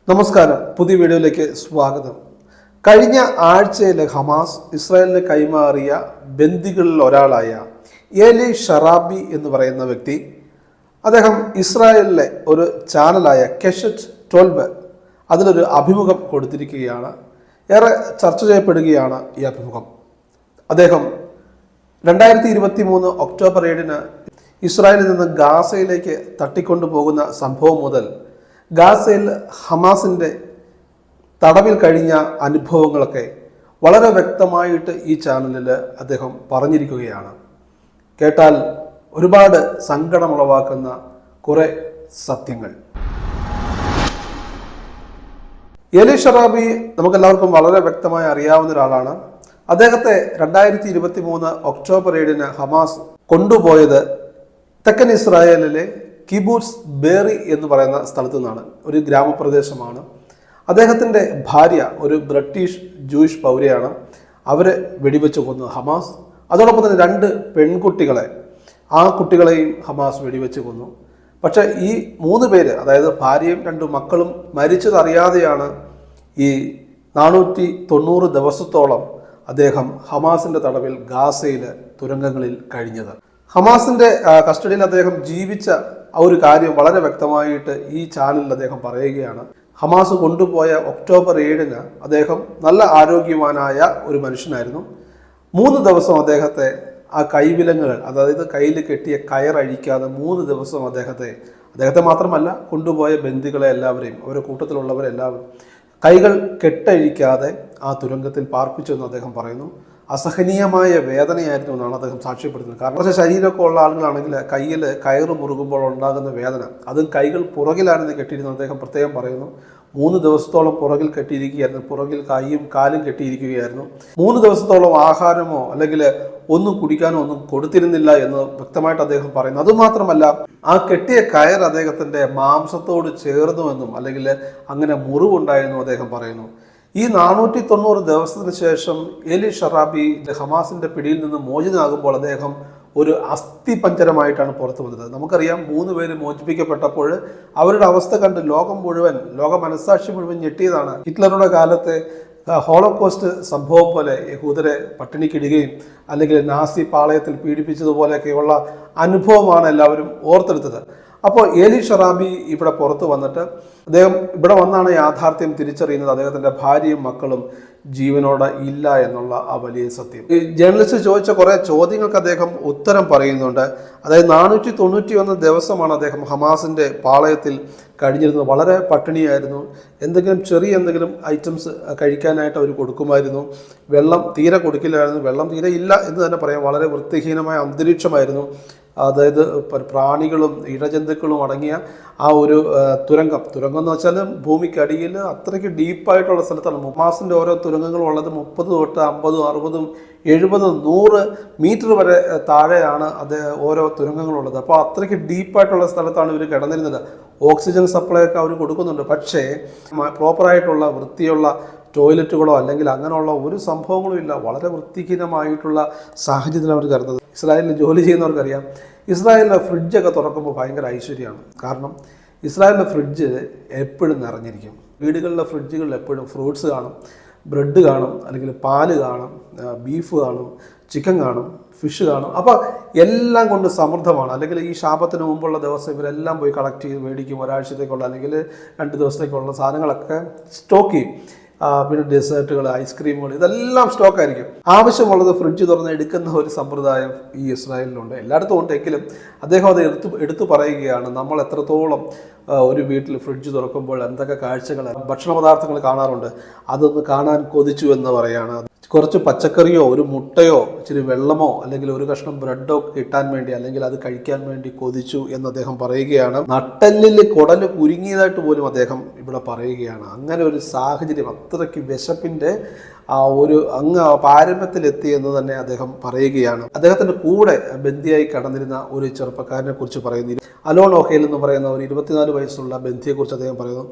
നമസ്കാരം, പുതിയ വീഡിയോയിലേക്ക് സ്വാഗതം. കഴിഞ്ഞ ആഴ്ചയിൽ ഹമാസ് ഇസ്രായേലിന് കൈമാറിയ ബന്ദികളിൽ ഒരാളായ ഏലി ഷറാബി എന്ന് പറയുന്ന വ്യക്തി, അദ്ദേഹം ഇസ്രായേലിലെ ഒരു ചാനലായ കെഷറ്റ് 12 അതിലൊരു അഭിമുഖം കൊടുത്തിരിക്കുകയാണ്. ഏറെ ചർച്ച ചെയ്യപ്പെടുകയാണ് ഈ അഭിമുഖം. അദ്ദേഹം 2023 ഒക്ടോബർ 7 ഇസ്രായേലിൽ നിന്ന് ഗാസയിലേക്ക് തട്ടിക്കൊണ്ടുപോകുന്ന സംഭവം മുതൽ ഗാസയിൽ ഹമാസിൻ്റെ തടവിൽ കഴിഞ്ഞ അനുഭവങ്ങളൊക്കെ വളരെ വ്യക്തമായിട്ട് ഈ ചാനലിൽ അദ്ദേഹം പറഞ്ഞിരിക്കുകയാണ്. കേട്ടാൽ ഒരുപാട് സങ്കടമുളവാക്കുന്ന കുറേ സത്യങ്ങൾ. ഏലി ഷറാബി നമുക്കെല്ലാവർക്കും വളരെ വ്യക്തമായി അറിയാവുന്ന ഒരാളാണ്. അദ്ദേഹത്തെ 2023 ഒക്ടോബർ 7 ഹമാസ് കൊണ്ടുപോയത് തെക്കൻ ഇസ്രായേലിലെ കിബൂട്സ് ബേറി എന്ന് പറയുന്ന സ്ഥലത്തു നിന്നാണ്. ഒരു ഗ്രാമപ്രദേശമാണ്. അദ്ദേഹത്തിൻ്റെ ഭാര്യ ഒരു ബ്രിട്ടീഷ് ജൂയിഷ് പൗരയാണ്. അവരെ വെടിവെച്ച് കൊന്നു ഹമാസ്. അതോടൊപ്പം തന്നെ 2 പെൺകുട്ടികളെ, ആ കുട്ടികളെയും ഹമാസ് വെടിവെച്ച് കൊന്നു. പക്ഷേ ഈ 3 പേര്, അതായത് ഭാര്യയും 2 മക്കളും മരിച്ചതറിയാതെയാണ് ഈ 490 ദിവസത്തോളം അദ്ദേഹം ഹമാസിൻ്റെ തടവിൽ ഗാസയിലെ തുരങ്കങ്ങളിൽ കഴിഞ്ഞത്. ഹമാസിൻ്റെ കസ്റ്റഡിയിൽ അദ്ദേഹം ജീവിച്ച ആ ഒരു കാര്യം വളരെ വ്യക്തമായിട്ട് ഈ ചാനലിൽ അദ്ദേഹം പറയുകയാണ്. ഹമാസ് കൊണ്ടുപോയ ഒക്ടോബർ 7 അദ്ദേഹം നല്ല ആരോഗ്യവാനായ ഒരു മനുഷ്യനായിരുന്നു. 3 ദിവസം അദ്ദേഹത്തെ ആ കൈവിലങ്ങുകൾ, അതായത് കയ്യിൽ കെട്ടിയ കയറഴിക്കാതെ 3 ദിവസം അദ്ദേഹത്തെ മാത്രമല്ല കൊണ്ടുപോയ ബന്ദികളെ എല്ലാവരെയും, അവരുടെ കൂട്ടത്തിലുള്ളവരെല്ലാവരും കൈകൾ കെട്ടഴിക്കാതെ ആ തുരങ്കത്തിൽ പാർപ്പിച്ചു എന്ന് അദ്ദേഹം പറയുന്നു. അസഹനീയമായ വേദനയായിരുന്നു എന്നാണ് അദ്ദേഹം സാക്ഷ്യപ്പെടുത്തുന്നത്. കാരണം കുറച്ച് ശരീരമൊക്കെ ഉള്ള ആളുകളാണെങ്കിൽ കയ്യിൽ കയറ് മുറുകുമ്പോൾ ഉണ്ടാകുന്ന വേദന, അതും കൈകൾ പുറകിലാണെന്ന് കെട്ടിയിരുന്നത് അദ്ദേഹം പ്രത്യേകം പറയുന്നു. 3 ദിവസത്തോളം പുറകിൽ കെട്ടിയിരിക്കുകയായിരുന്നു, പുറകിൽ കൈയും കാലും കെട്ടിയിരിക്കുകയായിരുന്നു. 3 ദിവസത്തോളം ആഹാരമോ അല്ലെങ്കിൽ ഒന്നും കുടിക്കാനോ ഒന്നും കൊടുത്തിരുന്നില്ല എന്ന് വ്യക്തമായിട്ട് അദ്ദേഹം പറയുന്നു. അതുമാത്രമല്ല, ആ കെട്ടിയ കയർ അദ്ദേഹത്തിൻ്റെ മാംസത്തോട് ചേർന്നുവെന്നും അല്ലെങ്കിൽ അങ്ങനെ മുറിവുണ്ടായെന്നും അദ്ദേഹം പറയുന്നു. ഈ 490 ദിവസത്തിന് ശേഷം ഏലി ഷറാബി ഹമാസിൻ്റെ പിടിയിൽ നിന്ന് മോചിതനാകുമ്പോൾ അദ്ദേഹം ഒരു അസ്ഥിപഞ്ജരമായിട്ടാണ് പുറത്തു വന്നത്. നമുക്കറിയാം, 3 പേര് മോചിപ്പിക്കപ്പെട്ടപ്പോൾ അവരുടെ അവസ്ഥ കണ്ട് ലോക മനസ്സാക്ഷി മുഴുവൻ ഞെട്ടിയതാണ്. ഹിറ്റ്ലറുടെ കാലത്തെ ഹോളോകോസ്റ്റ് സംഭവം പോലെ യഹൂദരെ പട്ടിണിക്കിടുകയും അല്ലെങ്കിൽ നാസി പാളയത്തിൽ പീഡിപ്പിച്ചതുപോലെയൊക്കെയുള്ള അനുഭവമാണ് എല്ലാവരും ഓർത്തെടുത്തത്. അപ്പോൾ ഏലി ഷറാബി ഇവിടെ പുറത്ത് വന്നിട്ട് അദ്ദേഹം ഇവിടെ വന്നാണ് യാഥാർത്ഥ്യം തിരിച്ചറിയുന്നത്. അദ്ദേഹത്തിൻ്റെ ഭാര്യയും മക്കളും ജീവനോടെ ഇല്ല എന്നുള്ള ആ വലിയ സത്യം. ഈ ജേർണലിസ്റ്റ് ചോദിച്ച കുറേ ചോദ്യങ്ങൾക്ക് അദ്ദേഹം ഉത്തരം പറയുന്നുണ്ട്. അതായത് 491 ദിവസമാണ് അദ്ദേഹം ഹമാസിൻ്റെ പാളയത്തിൽ കഴിഞ്ഞിരുന്നത്. വളരെ പട്ടിണിയായിരുന്നു. ചെറിയ എന്തെങ്കിലും ഐറ്റംസ് കഴിക്കാനായിട്ട് അവർ കൊടുക്കുമായിരുന്നു. വെള്ളം തീരെ കൊടുക്കില്ലായിരുന്നു. വെള്ളം തീരെ ഇല്ല എന്ന് തന്നെ പറയാം. വളരെ വൃത്തിഹീനമായ അന്തരീക്ഷമായിരുന്നു. അതായത് പ്രാണികളും ഇഴജന്തുക്കളും അടങ്ങിയ ആ ഒരു തുരങ്കം എന്ന് വെച്ചാൽ ഭൂമിക്കടിയിൽ അത്രയ്ക്ക് ഡീപ്പായിട്ടുള്ള സ്ഥലത്താണ്. ഹമാസിൻ്റെ ഓരോ തുരങ്കങ്ങളും ഉള്ളത് 30 തൊട്ട് 50, 60, 70, 100 മീറ്റർ വരെ താഴെയാണ് ഓരോ തുരങ്കങ്ങളുള്ളത്. അപ്പോൾ അത്രയ്ക്ക് ഡീപ്പായിട്ടുള്ള സ്ഥലത്താണ് ഇവർ കിടന്നിരുന്നത്. ഓക്സിജൻ സപ്ലൈ ഒക്കെ അവർ കൊടുക്കുന്നുണ്ട്. പക്ഷേ പ്രോപ്പറായിട്ടുള്ള വൃത്തിയുള്ള ടോയ്ലറ്റുകളോ അല്ലെങ്കിൽ അങ്ങനെയുള്ള ഒരു സംഭവങ്ങളും ഇല്ല. വളരെ വൃത്തിഹീനമായിട്ടുള്ള സാഹചര്യത്തിൽ അവർ കിടന്നത്. ഇസ്രായേലിൽ ജോലി ചെയ്യുന്നവർക്കറിയാം, ഇസ്രായേലിലെ ഫ്രിഡ്ജൊക്കെ തുറക്കുമ്പോൾ ഭയങ്കര ഐശ്വര്യമാണ്. കാരണം ഇസ്രായേലിലെ ഫ്രിഡ്ജ് എപ്പോഴും നിറഞ്ഞിരിക്കും. വീടുകളിലെ ഫ്രിഡ്ജുകളിൽ എപ്പോഴും ഫ്രൂട്ട്സ് കാണും, ബ്രെഡ് കാണും, അല്ലെങ്കിൽ പാല് കാണും, ബീഫ് കാണും, ചിക്കൻ കാണും, ഫിഷ് കാണും. അപ്പോൾ എല്ലാം കൊണ്ട് സമൃദ്ധമാണ്. അല്ലെങ്കിൽ ഈ ശാപത്തിന് മുമ്പുള്ള ദിവസം ഇവരെല്ലാം പോയി കളക്ട് ചെയ്ത് മേടിക്കും. ഒരാഴ്ചത്തേക്കുള്ള അല്ലെങ്കിൽ 2 ദിവസത്തേക്കുള്ള സാധനങ്ങളൊക്കെ സ്റ്റോക്ക് ചെയ്യും. പിന്നെ ഡെസേർട്ടുകൾ, ഐസ്ക്രീമുകൾ, ഇതെല്ലാം സ്റ്റോക്കായിരിക്കും. ആവശ്യമുള്ളത് ഫ്രിഡ്ജ് തുറന്ന് എടുക്കുന്ന ഒരു സമ്പ്രദായം ഈ ഇസ്രായേലിലുണ്ട്. എല്ലായിടത്തും ഉണ്ടെങ്കിലും അദ്ദേഹം അത് എടുത്തു പറയുകയാണ്. നമ്മൾ എത്രത്തോളം ഒരു വീട്ടിൽ ഫ്രിഡ്ജ് തുറക്കുമ്പോൾ എന്തൊക്കെ കാഴ്ചകൾ, ഭക്ഷണ പദാർത്ഥങ്ങൾ കാണാറുണ്ട്. അതൊന്ന് കാണാൻ കൊതിച്ചു എന്ന് പറയാണ്. കുറച്ച് പച്ചക്കറിയോ ഒരു മുട്ടയോ ഇച്ചിരി വെള്ളമോ അല്ലെങ്കിൽ ഒരു കഷ്ണം ബ്രെഡോ കിട്ടാൻ വേണ്ടി അല്ലെങ്കിൽ അത് കഴിക്കാൻ വേണ്ടി കൊതിച്ചു എന്ന് അദ്ദേഹം പറയുകയാണ്. നട്ടെല്ലിൽ കുടല് കുരുങ്ങിയതായിട്ട് പോലും അദ്ദേഹം ഇവിടെ പറയുകയാണ്. അങ്ങനെ ഒരു സാഹചര്യം, അത്രയ്ക്ക് വിശപ്പിൻ്റെ ആ ഒരു പാരമ്യത്തിലെത്തി എന്ന് തന്നെ അദ്ദേഹം പറയുകയാണ്. അദ്ദേഹത്തിൻ്റെ കൂടെ ബന്ദിയായി കടന്നിരുന്ന ഒരു ചെറുപ്പക്കാരനെ കുറിച്ച് പറയുന്നു. അലോൺ ഓഹേൽ എന്ന് പറയുന്ന ഒരു 24 വയസ്സുള്ള ബന്ധിയെക്കുറിച്ച് അദ്ദേഹം പറയുന്നു.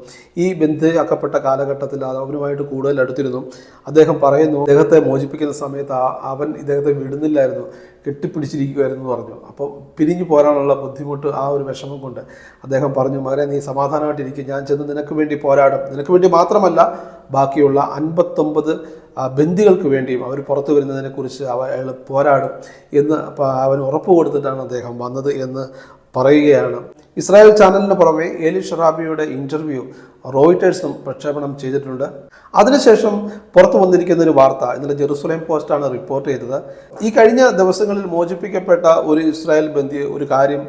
ഈ ബന്ധിയാക്കപ്പെട്ട കാലഘട്ടത്തിൽ അവരുമായിട്ട് കൂടുതൽ അടുത്തിരുന്നു. അദ്ദേഹം പറയുന്നു, അദ്ദേഹത്തെ ഇദ്ദേഹത്തെ മോചിപ്പിക്കുന്ന സമയത്ത് അവൻ ഇദ്ദേഹത്തെ വിടുന്നില്ലായിരുന്നു, കെട്ടിപ്പിടിച്ചിരിക്കുമായിരുന്നു എന്ന് പറഞ്ഞു. അപ്പോൾ പിരിഞ്ഞു പോരാനുള്ള ബുദ്ധിമുട്ട്, ആ ഒരു വിഷമം കൊണ്ട് അദ്ദേഹം പറഞ്ഞു, മകനെ നീ സമാധാനമായിട്ടിരിക്കും, ഞാൻ ചെന്ന് നിനക്ക് വേണ്ടി പോരാടും, നിനക്ക് വേണ്ടി മാത്രമല്ല ബാക്കിയുള്ള 59 ബന്ദികൾക്ക് വേണ്ടിയും അവർ പുറത്തു വരുന്നതിനെക്കുറിച്ച് അയാൾ പോരാടും എന്ന് അവന് ഉറപ്പ് കൊടുത്തിട്ടാണ് അദ്ദേഹം വന്നത് എന്ന് പറയുകയാണ്. ഇസ്രായേൽ ചാനലിന് പുറമെ ഏലി ഷറാബിയുടെ ഇൻ്റർവ്യൂ റോയിട്ടേഴ്സും പ്രക്ഷേപണം ചെയ്തിട്ടുണ്ട്. അതിനുശേഷം പുറത്തു വന്നിരിക്കുന്ന ഒരു വാർത്ത ഇന്നലെ ജെറുസലേം പോസ്റ്റാണ് റിപ്പോർട്ട് ചെയ്തത്. ഈ കഴിഞ്ഞ ദിവസങ്ങളിൽ മോചിപ്പിക്കപ്പെട്ട ഒരു ഇസ്രായേൽ ബന്ദി ഒരു കാര്യം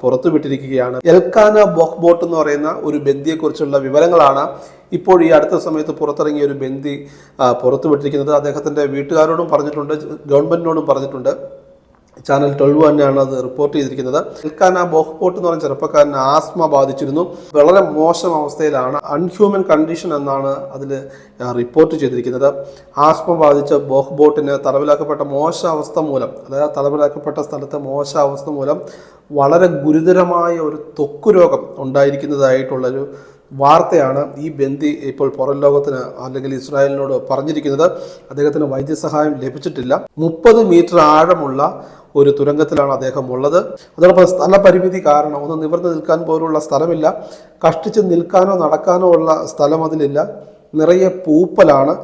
പുറത്തുവിട്ടിരിക്കുകയാണ്. എൽക്കാന ബോഹ്ബോട്ട് എന്ന് പറയുന്ന ഒരു ബന്ദിയെക്കുറിച്ചുള്ള വിവരങ്ങളാണ് ഇപ്പോൾ ഈ അടുത്ത സമയത്ത് പുറത്തിറങ്ങിയ ഒരു ബന്ദി പുറത്തുവിട്ടിരിക്കുന്നത്. അദ്ദേഹത്തിൻ്റെ വീട്ടുകാരോടും പറഞ്ഞിട്ടുണ്ട്, ഗവൺമെൻറ്റിനോടും പറഞ്ഞിട്ടുണ്ട്. ചാനൽ 12 തന്നെയാണ് അത് റിപ്പോർട്ട് ചെയ്തിരിക്കുന്നത്. എൽക്കാന ബോഹ്ബോട്ട് എന്ന് പറയുന്ന ചെറുപ്പക്കാരന് ആസ്മ ബാധിച്ചിരുന്നു. വളരെ മോശം അവസ്ഥയിലാണ്, അൺഹ്യൂമൻ കണ്ടീഷൻ എന്നാണ് അതിൽ റിപ്പോർട്ട് ചെയ്തിരിക്കുന്നത്. ആസ്മ ബാധിച്ച ബോഹ്ബോട്ടിന് തടവിലാക്കപ്പെട്ട മോശാവസ്ഥ മൂലം, അതായത് തടവിലാക്കപ്പെട്ട സ്ഥലത്തെ മോശാവസ്ഥ മൂലം വളരെ ഗുരുതരമായ ഒരു ത്വക്ക് രോഗം ഉണ്ടായിരിക്കുന്നതായിട്ടുള്ളൊരു വാർത്തയാണ് ഈ ബന്ദി ഇപ്പോൾ പുറം ലോകത്തിന് അല്ലെങ്കിൽ ഇസ്രായേലിനോട് പറഞ്ഞിരിക്കുന്നത്. അദ്ദേഹത്തിന് വൈദ്യസഹായം ലഭിച്ചിട്ടില്ല. 30 മീറ്റർ ആഴമുള്ള ഒരു തുരങ്കത്തിലാണ് അദ്ദേഹം ഉള്ളത്. അതോടൊപ്പം സ്ഥലപരിമിതി കാരണം ഒന്ന് നിവർന്ന് നിൽക്കാൻ പോലുള്ള സ്ഥലമില്ല, കഷ്ടിച്ച് നിൽക്കാനോ നടക്കാനോ ഉള്ള സ്ഥലം അതിലില്ല, നിറയെ പൂപ്പലാണ്.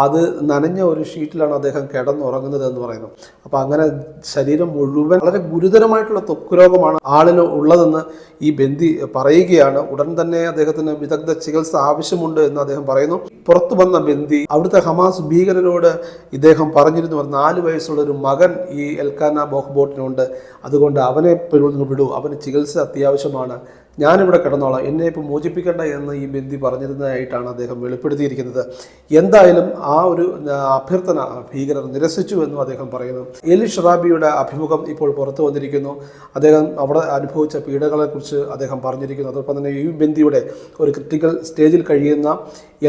അത് നനഞ്ഞ ഒരു ഷീറ്റിലാണ് അദ്ദേഹം കിടന്നുറങ്ങുന്നത് എന്ന് പറയുന്നു. അപ്പോൾ അങ്ങനെ ശരീരം മുഴുവൻ വളരെ ഗുരുതരമായിട്ടുള്ള ത്വക്ക് രോഗമാണ് ആളിന് ഉള്ളതെന്ന് ഈ ബന്ദി പറയുകയാണ്. ഉടൻ തന്നെ അദ്ദേഹത്തിന് വിദഗ്ധ ചികിത്സ ആവശ്യമുണ്ട് എന്ന് അദ്ദേഹം പറയുന്നു. പുറത്തു വന്ന ബന്ദി അവിടുത്തെ ഹമാസ് ഭീകരരോട് ഇദ്ദേഹം പറഞ്ഞിരുന്നു, 4 വയസ്സുള്ള ഒരു മകൻ ഈ എൽക്കാന ബോഹ്ബോട്ടിനുണ്ട്, അതുകൊണ്ട് അവനെ വിടൂ, അവന് ചികിത്സ അത്യാവശ്യമാണ്, ഞാനിവിടെ കിടന്നോളാം, എന്നെ ഇപ്പോൾ മോചിപ്പിക്കേണ്ട എന്ന് ഈ ബന്ദി പറഞ്ഞിരുന്നതായിട്ടാണ് അദ്ദേഹം വെളിപ്പെടുത്തിയിരിക്കുന്നത്. എന്തായാലും ആ ഒരു അഭ്യർത്ഥന ഭീകരർ നിരസിച്ചു എന്നും അദ്ദേഹം പറയുന്നു. ഏലി ഷറാബിയുടെ അഭിമുഖം ഇപ്പോൾ പുറത്തു വന്നിരിക്കുന്നു. അദ്ദേഹം അവിടെ അനുഭവിച്ച പീഡകളെക്കുറിച്ച് അദ്ദേഹം പറഞ്ഞിരിക്കുന്നു. അതോടൊപ്പം തന്നെ ഈ ബന്ദിയുടെ ഒരു ക്രിട്ടിക്കൽ സ്റ്റേജിൽ കഴിയുന്ന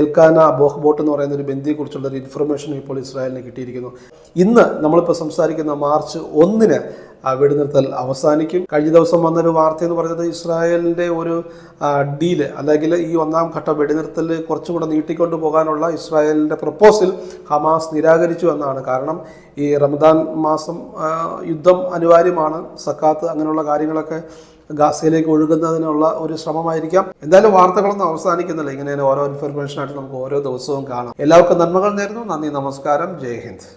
എൽക്കാന ബോഹ്ബോട്ട് എന്ന് പറയുന്ന ഒരു ബന്ദിയെക്കുറിച്ചുള്ള ഒരു ഇൻഫർമേഷൻ ഇപ്പോൾ ഇസ്രായേലിന് കിട്ടിയിരിക്കുന്നു. ഇന്ന് നമ്മളിപ്പോൾ സംസാരിക്കുന്ന മാർച്ച് 1-ന് വെടിനിർത്തൽ അവസാനിക്കും. കഴിഞ്ഞ ദിവസം വന്നൊരു വാർത്ത എന്ന് പറയുന്നത് ഇസ്രായേലിൻ്റെ ഒരു ഡീല് അല്ലെങ്കിൽ ഈ 1-ാം ഘട്ട വെടിനിർത്തൽ കുറച്ചുകൂടെ നീട്ടിക്കൊണ്ടു പോകാനുള്ള ഇസ്രായേലിൻ്റെ പ്രപ്പോസൽ ഹമാസ് നിരാകരിച്ചു എന്നാണ്. കാരണം ഈ റമദാൻ മാസം യുദ്ധം അനിവാര്യമാണ്, സക്കാത്ത് അങ്ങനെയുള്ള കാര്യങ്ങളൊക്കെ ഗാസയിലേക്ക് ഒഴുകുന്നതിനുള്ള ഒരു ശ്രമമായിരിക്കാം. എന്തായാലും വാർത്തകളൊന്നും അവസാനിക്കുന്നില്ല. ഇങ്ങനെ ഓരോ ഇൻഫർമേഷനായിട്ട് നമുക്ക് ഓരോ ദിവസവും കാണാം. എല്ലാവർക്കും നന്മകൾ നേരുന്നു. നന്ദി, നമസ്കാരം, ജയ് ഹിന്ദ്.